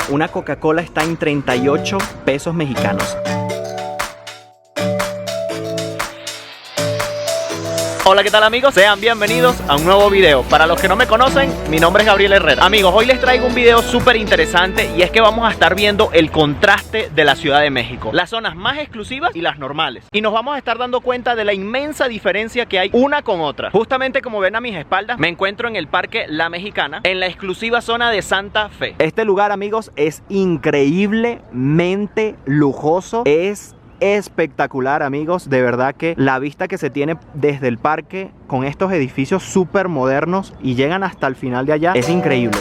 una Coca-Cola está en 38 pesos mexicanos. Hola, ¿qué tal amigos? Sean bienvenidos a un nuevo video. Para los que no me conocen, mi nombre es Gabriel Herrera. Amigos, hoy les traigo un video súper interesante y es que vamos a estar viendo el contraste de la Ciudad de México. Las zonas más exclusivas y las normales. Y nos vamos a estar dando cuenta de la inmensa diferencia que hay una con otra. Justamente como ven a mis espaldas, me encuentro en el Parque La Mexicana, en la exclusiva zona de Santa Fe. Este lugar, amigos, es increíblemente lujoso. Es espectacular, amigos, de verdad que la vista que se tiene desde el parque con estos edificios súper modernos y llegan hasta el final de allá es increíble.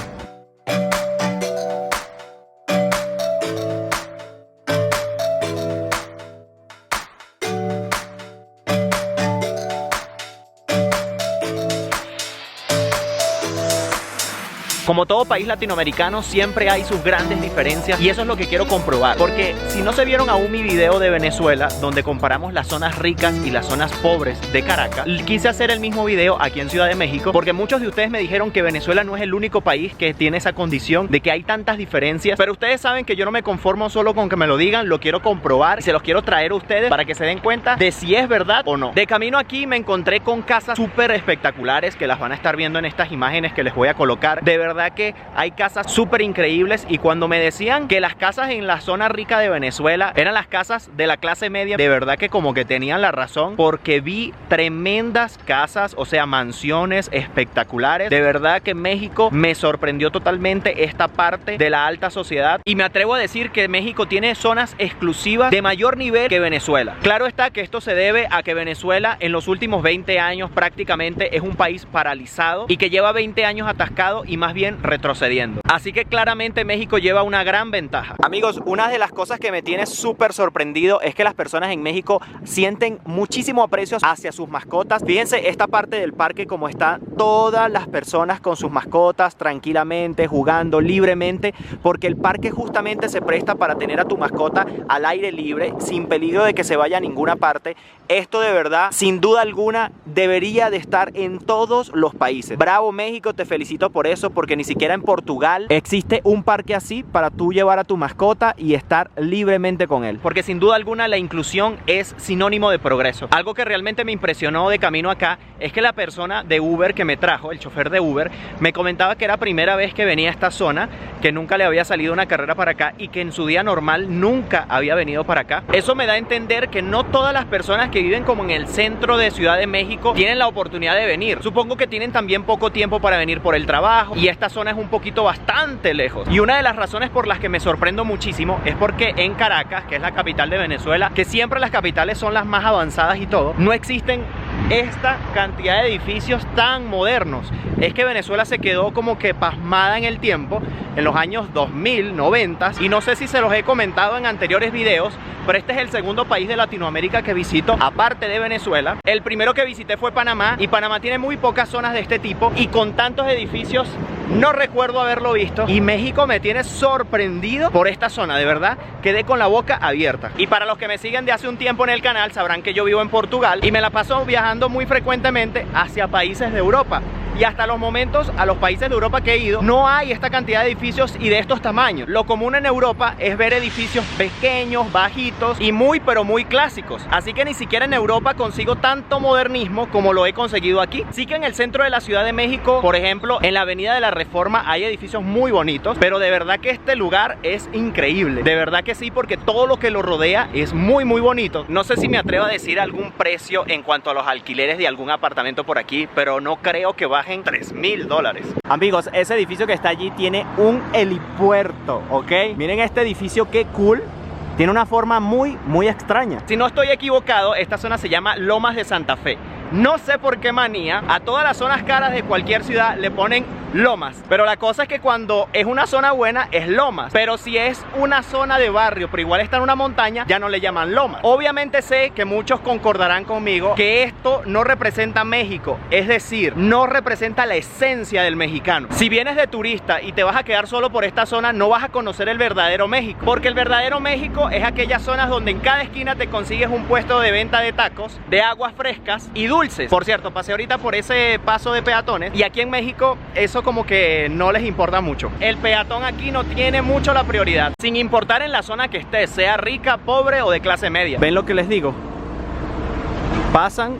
Como todo país latinoamericano, siempre hay sus grandes diferencias y eso es lo que quiero comprobar. Porque si no se vieron aún mi video de Venezuela, donde comparamos las zonas ricas y las zonas pobres de Caracas, quise hacer el mismo video aquí en Ciudad de México, porque muchos de ustedes me dijeron que Venezuela no es el único país que tiene esa condición de que hay tantas diferencias. Pero ustedes saben que yo no me conformo solo con que me lo digan, lo quiero comprobar y se los quiero traer a ustedes para que se den cuenta de si es verdad o no. De camino aquí me encontré con casas súper espectaculares que las van a estar viendo en estas imágenes que les voy a colocar. De verdad que hay casas súper increíbles y cuando me decían que las casas en la zona rica de Venezuela eran las casas de la clase media, de verdad que como que tenían la razón, porque vi tremendas casas, o sea, mansiones espectaculares. De verdad que México me sorprendió totalmente esta parte de la alta sociedad y me atrevo a decir que México tiene zonas exclusivas de mayor nivel que Venezuela. Claro está que esto se debe a que Venezuela en los últimos 20 años prácticamente es un país paralizado y que lleva 20 años atascado y más bien retrocediendo. Así que claramente México lleva una gran ventaja. Amigos, una de las cosas que me tiene súper sorprendido es que las personas en México sienten muchísimo aprecio hacia sus mascotas. Fíjense esta parte del parque como están todas las personas con sus mascotas tranquilamente, jugando libremente, porque el parque justamente se presta para tener a tu mascota al aire libre, sin peligro de que se vaya a ninguna parte. Esto de verdad, sin duda alguna, debería de estar en todos los países. Bravo México, te felicito por eso, porque ni siquiera en Portugal existe un parque así para tú llevar a tu mascota y estar libremente con él. Porque sin duda alguna la inclusión es sinónimo de progreso. Algo que realmente me impresionó de camino acá es que la persona de Uber que me trajo, el chofer de Uber, me comentaba que era primera vez que venía a esta zona, que nunca le había salido una carrera para acá y que en su día normal nunca había venido para acá. Eso me da a entender que no todas las personas que viven como en el centro de Ciudad de México tienen la oportunidad de venir. Supongo que tienen también poco tiempo para venir por el trabajo y esta zona es un poquito bastante lejos. Y una de las razones por las que me sorprendo muchísimo es porque en Caracas, que es la capital de Venezuela, que siempre las capitales son las más avanzadas y todo, no existen esta cantidad de edificios tan modernos. Es que Venezuela se quedó como que pasmada en el tiempo, en los años 2000, 90, y no sé si se los he comentado en anteriores videos, pero este es el segundo país de Latinoamérica que visito, aparte de Venezuela. El primero que visité fue Panamá, y Panamá tiene muy pocas zonas de este tipo, y con tantos edificios no recuerdo haberlo visto. Y México me tiene sorprendido por esta zona, de verdad, quedé con la boca abierta. Y para los que me siguen de hace un tiempo en el canal, sabrán que yo vivo en Portugal, y me la paso viajando muy frecuentemente hacia países de Europa. Y hasta los momentos, a los países de Europa que he ido, no hay esta cantidad de edificios y de estos tamaños. Lo común en Europa es ver edificios pequeños, bajitos y muy pero muy clásicos. Así que ni siquiera en Europa consigo tanto modernismo como lo he conseguido aquí. Sí que en el centro de la Ciudad de México, por ejemplo, en la Avenida de la Reforma hay edificios muy bonitos, pero de verdad que este lugar es increíble. De verdad que sí, porque todo lo que lo rodea es muy bonito. No sé si me atrevo a decir algún precio en cuanto a los alquileres de algún apartamento por aquí, pero no creo que bajen $3,000. Amigos, ese edificio que está allí tiene un helipuerto, ¿ok? Miren este edificio, qué cool. Tiene una forma muy extraña. Si no estoy equivocado, esta zona se llama Lomas de Santa Fe. No sé por qué manía a todas las zonas caras de cualquier ciudad le ponen Lomas, pero la cosa es que cuando es una zona buena es Lomas, pero si es una zona de barrio pero igual está en una montaña, ya no le llaman Lomas. Obviamente sé que muchos concordarán conmigo que esto no representa México, es decir, no representa la esencia del mexicano. Si vienes de turista y te vas a quedar solo por esta zona, no vas a conocer el verdadero México, porque el verdadero México es aquellas zonas donde en cada esquina te consigues un puesto de venta de tacos, de aguas frescas y dulces. Por cierto, pasé ahorita por ese paso de peatones y aquí en México eso como que no les importa mucho. El peatón aquí no tiene mucho la prioridad, sin importar en la zona que esté, sea rica, pobre o de clase media. ¿Ven lo que les digo? Pasan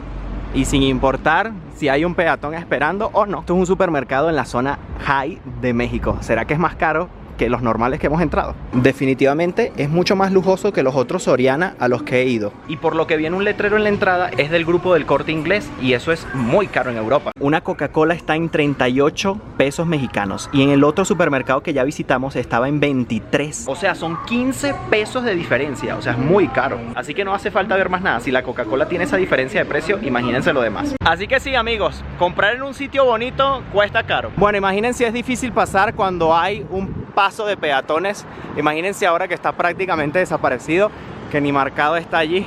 y sin importar si hay un peatón esperando o no. Esto es un supermercado en la zona high de México. ¿Será que es más caro que los normales que hemos entrado? Definitivamente es mucho más lujoso que los otros Soriana a los que he ido. Y por lo que viene un letrero en la entrada, es del grupo del Corte Inglés y eso es muy caro en Europa. Una Coca-Cola está en 38 pesos mexicanos y en el otro supermercado que ya visitamos estaba en 23. O sea, son 15 pesos de diferencia, o sea, es muy caro. Así que no hace falta ver más nada. Si la Coca-Cola tiene esa diferencia de precio, imagínense lo demás. Así que sí, amigos, comprar en un sitio bonito cuesta caro. Bueno, imagínense, es difícil pasar cuando hay un paso de peatones. Imagínense ahora que está prácticamente desaparecido, que ni marcado está allí.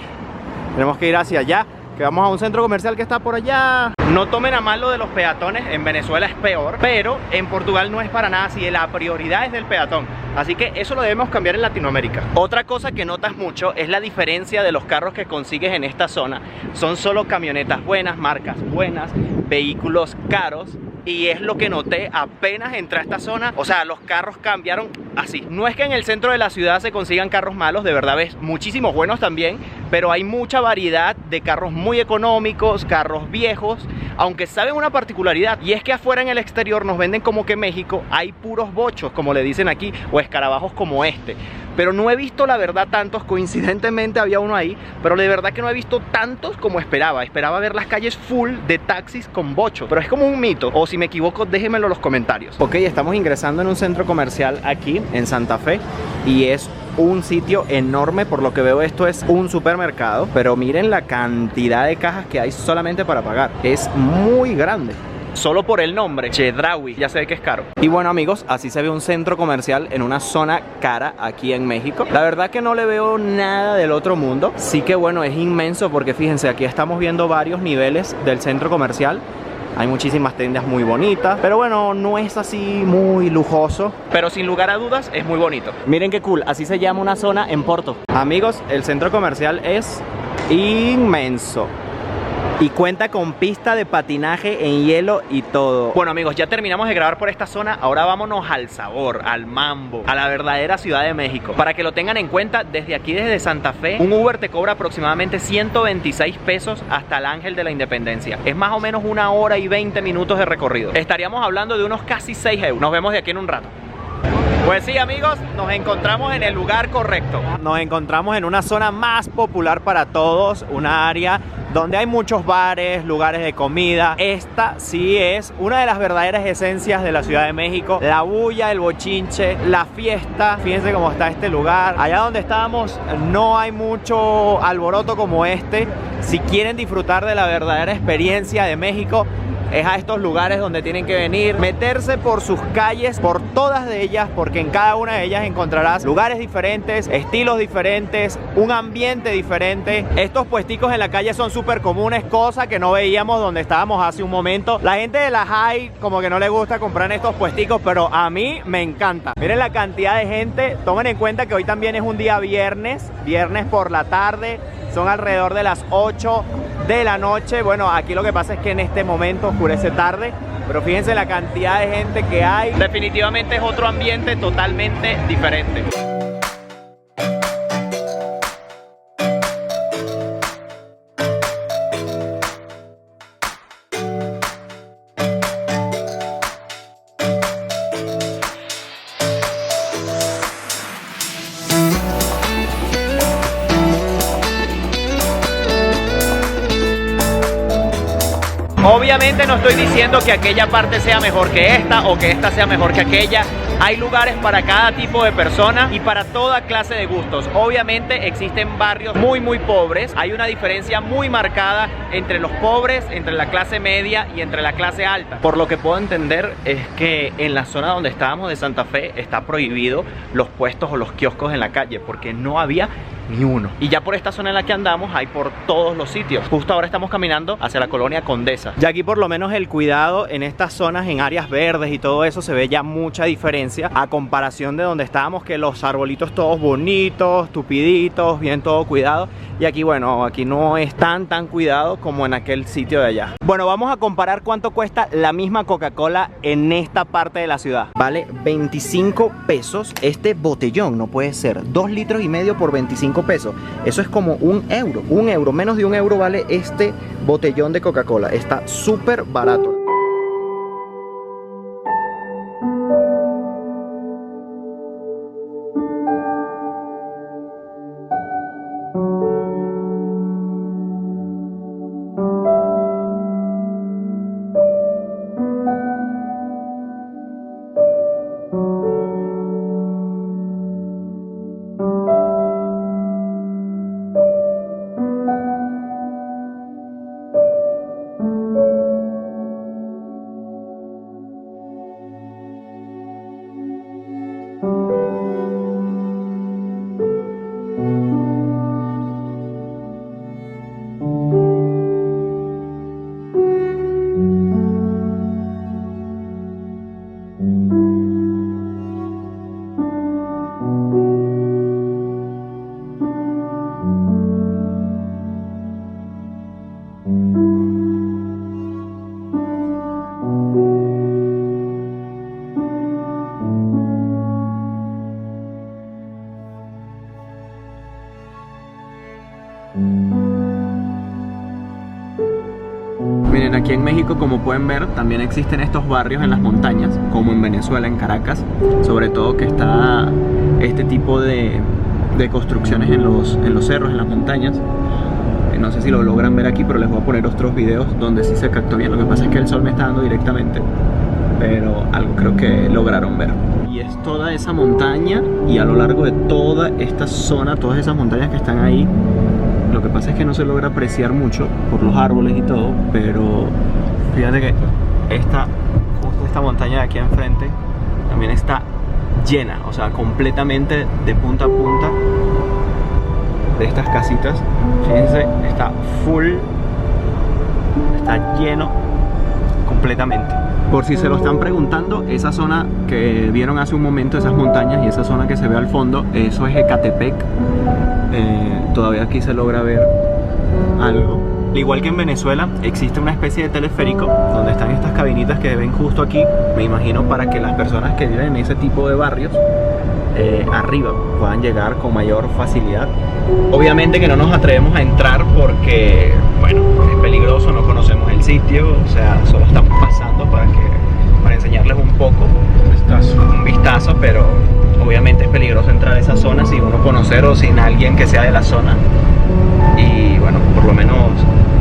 Tenemos que ir hacia allá, que vamos a un centro comercial que está por allá. No tomen a mal lo de los peatones, en Venezuela es peor, pero en Portugal no es para nada así, la prioridad es del peatón. Así que eso lo debemos cambiar en Latinoamérica. Otra cosa que notas mucho es la diferencia de los carros que consigues en esta zona. Son solo camionetas buenas, marcas buenas, vehículos caros. Y es lo que noté apenas entré a esta zona. O sea, los carros cambiaron así. No es que en el centro de la ciudad se consigan carros malos, de verdad ves muchísimos buenos también, pero hay mucha variedad de carros muy económicos, carros viejos, aunque saben una particularidad, y es que afuera en el exterior nos venden como que en México hay puros bochos, como le dicen aquí, o escarabajos como este. Pero no he visto la verdad tantos, coincidentemente había uno ahí, pero de verdad que no he visto tantos como esperaba. Esperaba ver las calles full de taxis con bochos, pero es como un mito, o si me equivoco déjenmelo en los comentarios. Ok, estamos ingresando en un centro comercial aquí en Santa Fe y es un sitio enorme. Por lo que veo esto es un supermercado, pero miren la cantidad de cajas que hay solamente para pagar, es muy grande. Solo por el nombre, Chedraui, ya se ve que es caro. Y bueno, amigos, así se ve un centro comercial en una zona cara aquí en México. La verdad que no le veo nada del otro mundo. Sí que bueno, es inmenso porque fíjense, aquí estamos viendo varios niveles del centro comercial. Hay muchísimas tiendas muy bonitas, pero bueno, no es así muy lujoso, pero sin lugar a dudas es muy bonito. Miren qué cool, así se llama una zona en Porto. Amigos, el centro comercial es inmenso y cuenta con pista de patinaje en hielo y todo. Bueno, amigos, ya terminamos de grabar por esta zona. Ahora vámonos al sabor, al mambo, a la verdadera Ciudad de México. Para que lo tengan en cuenta, desde aquí, desde Santa Fe, un Uber te cobra aproximadamente 126 pesos hasta el Ángel de la Independencia. Es más o menos 1 hora y 20 minutos de recorrido. Estaríamos hablando de unos casi 6 euros. Nos vemos de aquí en un rato. Pues sí, amigos, nos encontramos en el lugar correcto. Nos encontramos en una zona más popular para todos, una área donde hay muchos bares, lugares de comida. Esta sí es una de las verdaderas esencias de la Ciudad de México. La bulla, el bochinche, la fiesta. Fíjense cómo está este lugar. Allá donde estábamos no hay mucho alboroto como este. Si quieren disfrutar de la verdadera experiencia de México, es a estos lugares donde tienen que venir, meterse por sus calles, por todas de ellas, porque en cada una de ellas encontrarás lugares diferentes, estilos diferentes, un ambiente diferente. Estos puesticos en la calle son súper comunes, cosa que no veíamos donde estábamos hace un momento. La gente de la high como que no le gusta comprar en estos puesticos, pero a mí me encanta. Miren la cantidad de gente. Tomen en cuenta que hoy también es un día viernes por la tarde. Son alrededor de las 8 de la noche. Bueno, aquí lo que pasa es que en este momento oscurece tarde, pero fíjense la cantidad de gente que hay. Definitivamente es otro ambiente totalmente diferente. Obviamente no estoy diciendo que aquella parte sea mejor que esta o que esta sea mejor que aquella. Hay lugares para cada tipo de persona y para toda clase de gustos. Obviamente existen barrios muy pobres. Hay una diferencia muy marcada entre los pobres, entre la clase media y entre la clase alta. Por lo que puedo entender es que en la zona donde estábamos de Santa Fe está prohibido los puestos o los kioscos en la calle porque no había ni uno. Y ya por esta zona en la que andamos hay por todos los sitios. Justo ahora estamos caminando hacia la colonia Condesa. Ya aquí por lo menos el cuidado en estas zonas, en áreas verdes y todo eso, se ve ya mucha diferencia a comparación de donde estábamos, que los arbolitos todos bonitos, tupiditos, bien todo cuidado. Y aquí bueno, aquí no es tan cuidado como en aquel sitio de allá. Bueno, vamos a comparar cuánto cuesta la misma Coca-Cola en esta parte de la ciudad. Vale 25 pesos este botellón, no puede ser. 2,5 litros por 25 pesos. Eso es como un euro, menos de €1 vale este botellón de Coca-Cola. Está súper barato. Miren, aquí en México, como pueden ver, también existen estos barrios en las montañas, como en Venezuela, en Caracas, sobre todo que está este tipo de construcciones en los cerros, en las montañas. No sé si lo logran ver aquí, pero les voy a poner otros videos donde sí se captó bien. Lo que pasa es que el sol me está dando directamente, pero algo creo que lograron ver. Y es toda esa montaña, y a lo largo de toda esta zona, todas esas montañas que están ahí, lo que pasa es que no se logra apreciar mucho por los árboles y todo, pero fíjate que justo esta montaña de aquí enfrente también está llena, o sea, completamente de punta a punta de estas casitas. Fíjense, está full, está lleno completamente. Por si se lo están preguntando, esa zona que vieron hace un momento, esas montañas y esa zona que se ve al fondo, eso es Ecatepec. Todavía aquí se logra ver algo. Al igual que en Venezuela, existe una especie de teleférico donde están estas cabinitas que ven justo aquí, me imagino, para que las personas que viven en ese tipo de barrios arriba puedan llegar con mayor facilidad. Obviamente que no nos atrevemos a entrar porque, bueno, es peligroso, no conocemos el sitio, o sea, solo estamos pasando para enseñarles un poco, un vistazo, pero obviamente es peligroso entrar a esa zona sin uno conocer o sin alguien que sea de la zona. Y bueno, por lo menos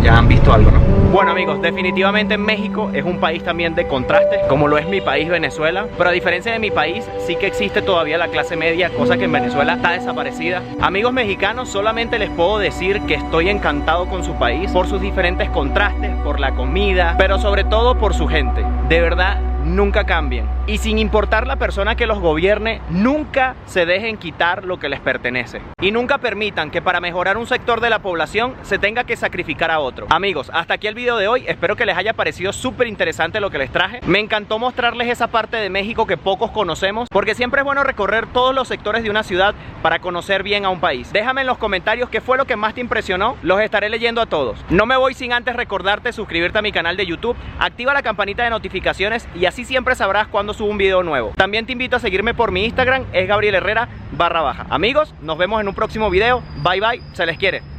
ya han visto algo, ¿no? Bueno, amigos, definitivamente México es un país también de contrastes, como lo es mi país, Venezuela. Pero a diferencia de mi país, sí que existe todavía la clase media, cosa que en Venezuela está desaparecida. Amigos mexicanos, solamente les puedo decir que estoy encantado con su país, por sus diferentes contrastes, por la comida, pero sobre todo por su gente. De verdad, nunca cambien. Y sin importar la persona que los gobierne, nunca se dejen quitar lo que les pertenece. Y nunca permitan que para mejorar un sector de la población se tenga que sacrificar a otro. Amigos, hasta aquí el video de hoy. Espero que les haya parecido súper interesante lo que les traje. Me encantó mostrarles esa parte de México que pocos conocemos, porque siempre es bueno recorrer todos los sectores de una ciudad para conocer bien a un país. Déjame en los comentarios qué fue lo que más te impresionó. Los estaré leyendo a todos. No me voy sin antes recordarte suscribirte a mi canal de YouTube, activa la campanita de notificaciones y así siempre sabrás cuando subo un video nuevo. También te invito a seguirme por mi Instagram, es Gabriel Herrera _. Amigos, nos vemos en un próximo video. Bye bye, se les quiere.